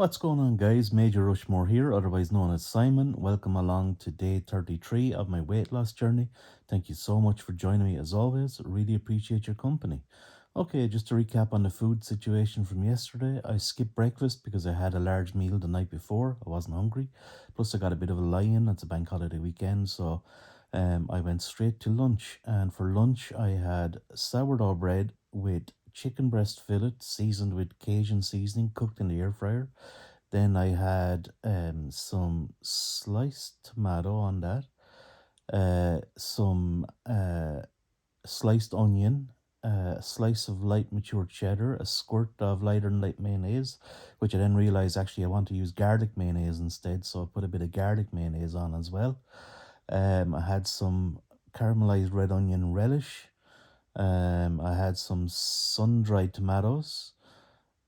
What's going on, guys? Major Rushmore here, otherwise known as Simon. Welcome along to day 33 of my weight loss journey. Thank you so much for joining me as always. Really appreciate your company. Okay, just to recap on the food situation from yesterday, I skipped breakfast because I had a large meal the night before. I wasn't hungry. Plus, I got a bit of a lie-in. It's a bank holiday weekend, so I went straight to lunch. And for lunch, I had sourdough bread with chicken breast fillet seasoned with Cajun seasoning, cooked in the air fryer. Then I had some sliced tomato on that, some sliced onion, a slice of light mature cheddar, a squirt of lighter than light mayonnaise, which I then realized actually I want to use garlic mayonnaise instead, so I put a bit of garlic mayonnaise on as well. I had some caramelized red onion relish. I had some sun-dried tomatoes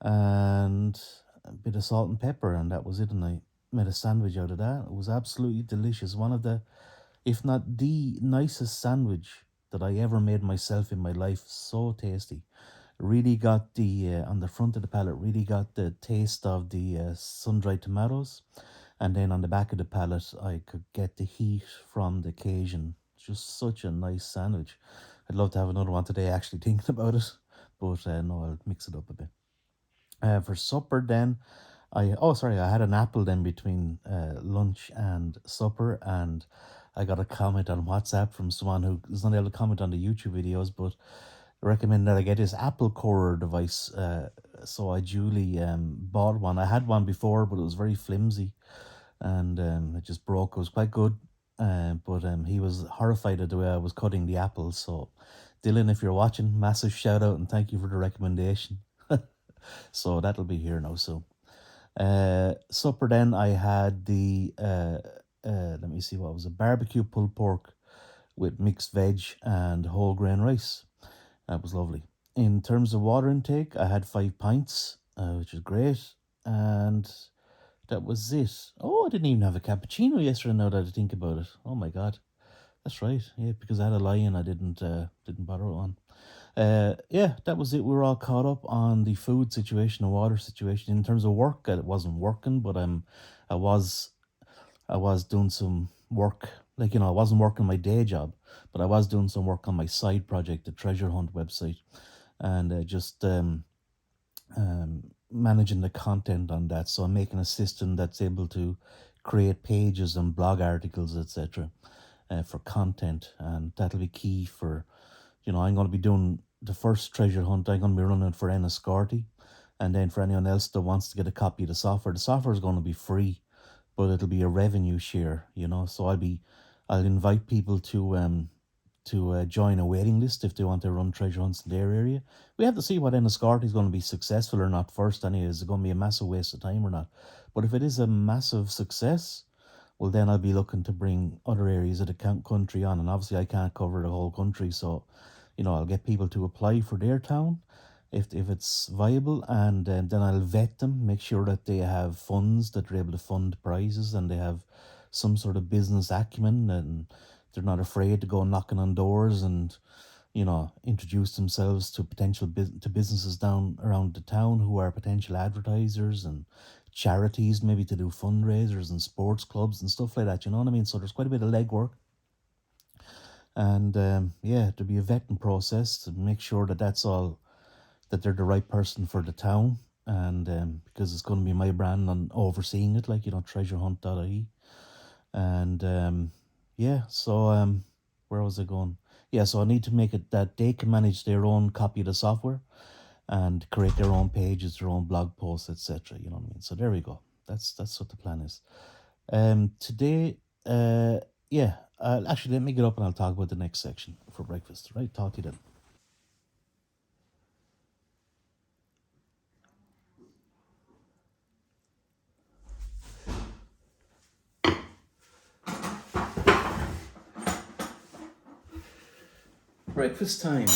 and a bit of salt and pepper, and that was it. And I made a sandwich out of that. It was absolutely delicious. One of the, if not the nicest sandwich that I ever made myself in my life. So tasty. Really got the, on the front of the palate, really got the taste of the sun-dried tomatoes. And then on the back of the palate, I could get the heat from the Cajun. Just such a nice sandwich. I'd love to have another one today, actually, thinking about it. But no, I'll mix it up a bit. For supper, then I had an apple then between lunch and supper, and I got a comment on WhatsApp from someone who is not able to comment on the YouTube videos, but recommend that I get this apple corer device. So I duly bought one. I had one before, but it was very flimsy, and it just broke. It was quite good, but he was horrified at the way I was cutting the apples. So, Dylan, if you're watching, massive shout out and thank you for the recommendation. So that'll be here now soon. Supper then I had the let me see, what was it, barbecue pulled pork with mixed veg and whole grain rice. That was lovely. In terms of water intake, I had 5 pints, which is great, and that was it. Oh, I didn't even have a cappuccino yesterday. Now that I think about it, oh my god, that's right. Yeah, because I had a lie-in, I didn't bother with one. Yeah, that was it. We were all caught up on the food situation, the water situation. In terms of work, it wasn't working, but I was, I was doing some work. Like, I wasn't working my day job, but I was doing some work on my side project, the treasure hunt website, and just managing the content on that. So I'm making a system that's able to create pages and blog articles, etc., for content, and that'll be key for, I'm going to be doing the first treasure hunt. I'm going to be running it for Enniscorthy. And then for anyone else that wants to get a copy of the software is going to be free, but it'll be a revenue share, So I'll invite people to join a waiting list if they want to run treasure hunts in their area. We have to see what Enniscorthy is going to be successful or not first. Anyway, is it going to be a massive waste of time or not? But if it is a massive success, well, then I'll be looking to bring other areas of the country on. And obviously, I can't cover the whole country. So, I'll get people to apply for their town if it's viable. And then I'll vet them, make sure that they have funds, that they're able to fund prizes, and they have some sort of business acumen, and they're not afraid to go knocking on doors and, introduce themselves to to businesses down around the town who are potential advertisers, and charities, maybe to do fundraisers and sports clubs and stuff like that. You know what I mean? So there's quite a bit of legwork, and yeah, there'll be a vetting process to make sure that that they're the right person for the town, and because it's going to be my brand on overseeing it, like, treasurehunt.ie. And yeah, so where was I going? Yeah, so I need to make it that they can manage their own copy of the software and create their own pages, their own blog posts, etc. You know what I mean? So there we go. That's what the plan is. Today, yeah. Actually, let me get up and I'll talk about the next section for breakfast. Right, talk to you then. Breakfast time.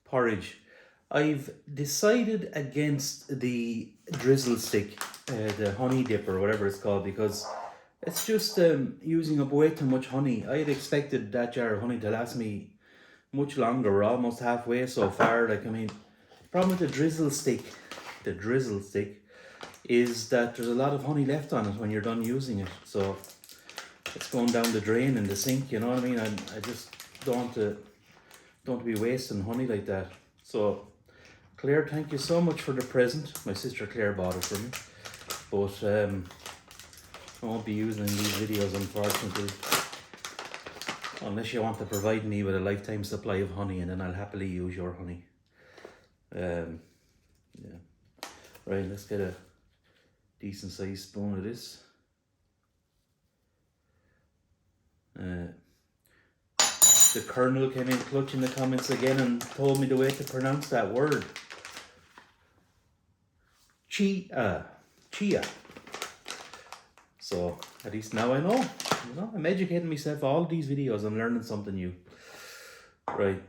Porridge. I've decided against the drizzle stick, the honey dip or whatever it's called, because it's just using up way too much honey. I had expected that jar of honey to last me much longer. We're almost halfway so far. Like, I mean, problem with the drizzle stick is that there's a lot of honey left on it when you're done using it. So it's going down the drain in the sink, you know what I mean? I just don't want to be wasting honey like that. So Claire, thank you so much for the present. My sister Claire bought it for me. But I won't be using it in these videos, unfortunately. Unless you want to provide me with a lifetime supply of honey, and then I'll happily use your honey. Yeah. Right, let's get a decent sized spoon of this. The Colonel came in clutch in the comments again and told me the way to pronounce that word. Chia. So at least now I know. You know, I'm educating myself. All these videos, I'm learning something new. Right.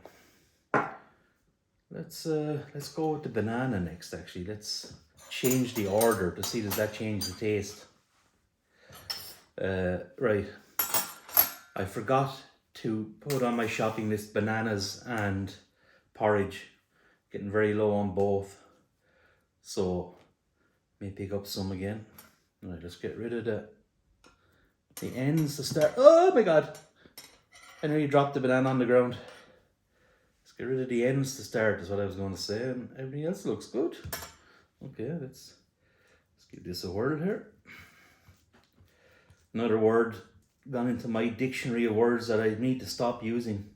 Let's go with the banana next. Actually, let's change the order to see does that change the taste. Right. I forgot to put on my shopping list bananas and porridge. Getting very low on both. So may pick up some again. All right, let's get rid of the ends to start. Oh my god! I nearly dropped the banana on the ground. Let's get rid of the ends to start is what I was going to say, and everything else looks good. Okay, let's give this a whirl here. Another word gone into my dictionary of words that I need to stop using.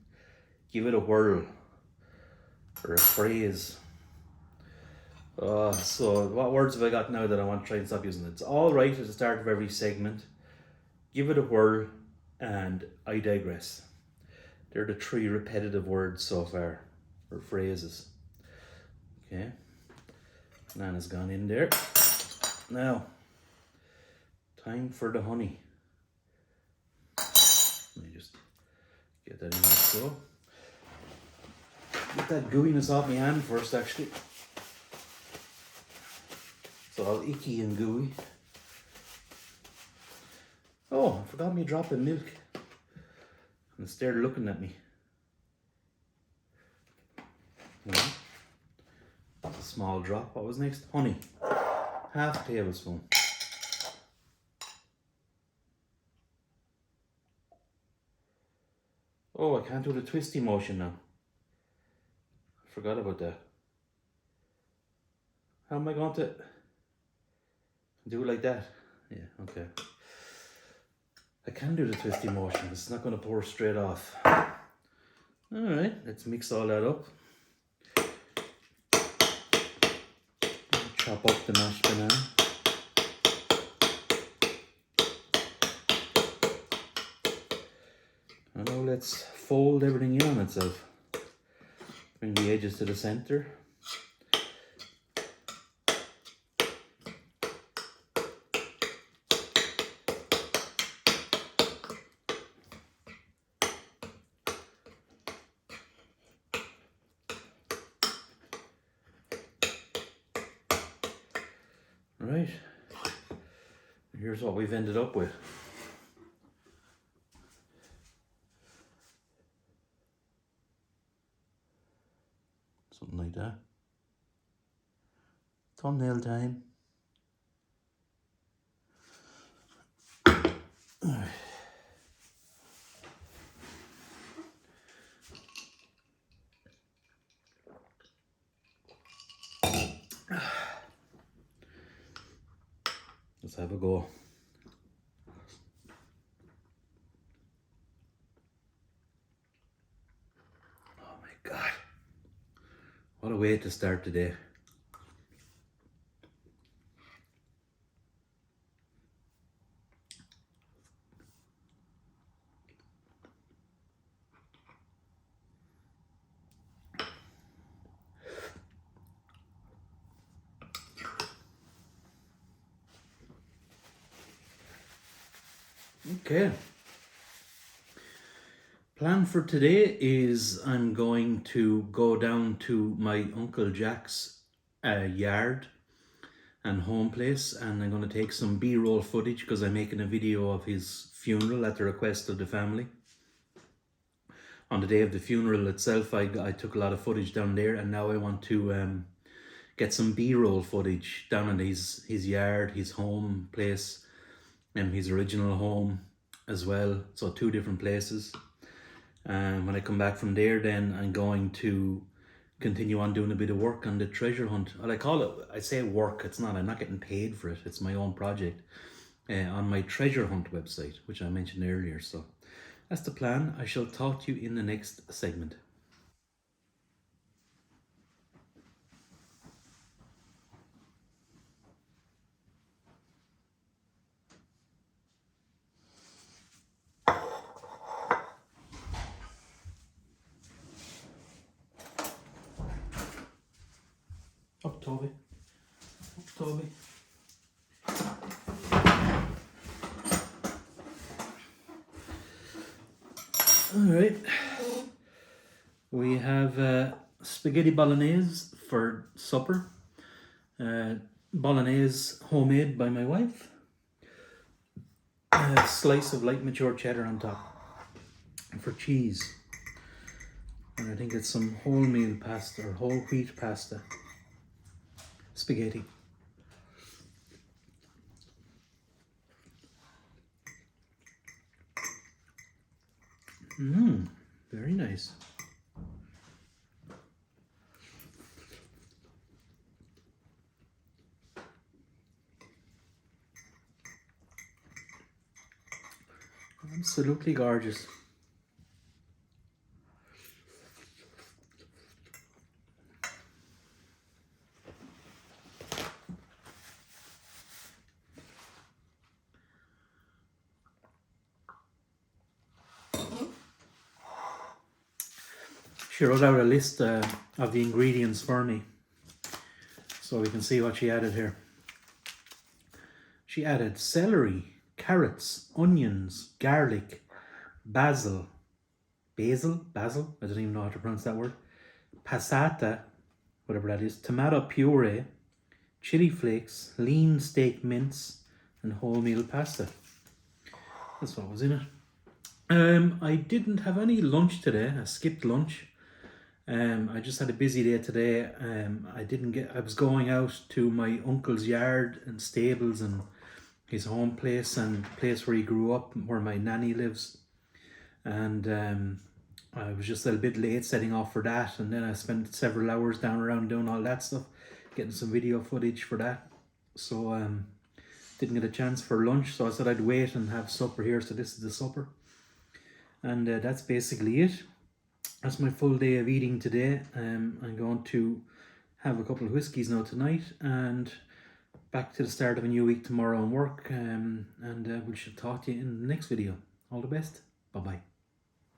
Give it a whirl. Or a phrase. So what words have I got now that I want to try and stop using? It's all right at the start of every segment. Give it a whirl, and I digress. They're the 3 repetitive words so far, or phrases. Okay, banana's gone in there. Now, time for the honey. Let me just get that in like so. Get that gooiness off my hand first, actually. It's all icky and gooey. Oh, I forgot me a drop of milk. And it's there looking at me. That's a small drop. What was next? Honey. Half a tablespoon. Oh, I can't do the twisty motion now. I forgot about that. How am I going to do it like that? Yeah, okay. I can do the twisty motion. It's not going to pour straight off. Alright, let's mix all that up. Chop up the mashed banana. And now let's fold everything in on itself. Bring the edges to the center. Right, here's what we've ended up with. Something like that. Thumbnail time. Alright. Let's have a go. Oh my god. What a way to start the day. Okay. Plan for today is I'm going to go down to my Uncle Jack's yard and home place, and I'm going to take some B-roll footage because I'm making a video of his funeral at the request of the family. On the day of the funeral itself, I took a lot of footage down there, and now I want to get some B-roll footage down in his yard, his home place, and his original home as well. So 2 different places. When I come back from there, then I'm going to continue on doing a bit of work on the treasure hunt. Well, I say work, it's not, I'm not getting paid for it. It's my own project on my treasure hunt website, which I mentioned earlier. So that's the plan. I shall talk to you in the next segment. Up, Toby. Up, Toby. Alright. We have spaghetti bolognese for supper. Bolognese homemade by my wife. A slice of light mature cheddar on top. And for cheese. And I think it's some wholemeal pasta or whole wheat pasta. Spaghetti. Very nice. Absolutely gorgeous. She wrote out a list of the ingredients for me, so we can see what she added here. She added celery, carrots, onions, garlic, basil, I don't even know how to pronounce that word, passata, whatever that is, tomato puree, chili flakes, lean steak mince, and wholemeal pasta. That's what was in it. I didn't have any lunch today. I skipped lunch. I just had a busy day today. I was going out to my uncle's yard and stables and his home place and place where he grew up, where my nanny lives. And I was just a little bit late setting off for that. And then I spent several hours down around doing all that stuff, getting some video footage for that. So didn't get a chance for lunch. So I said I'd wait and have supper here. So this is the supper. And that's basically it. That's my full day of eating today. I'm going to have a couple of whiskies now tonight and back to the start of a new week tomorrow on work. And we should talk to you in the next video. All the best. Bye-bye.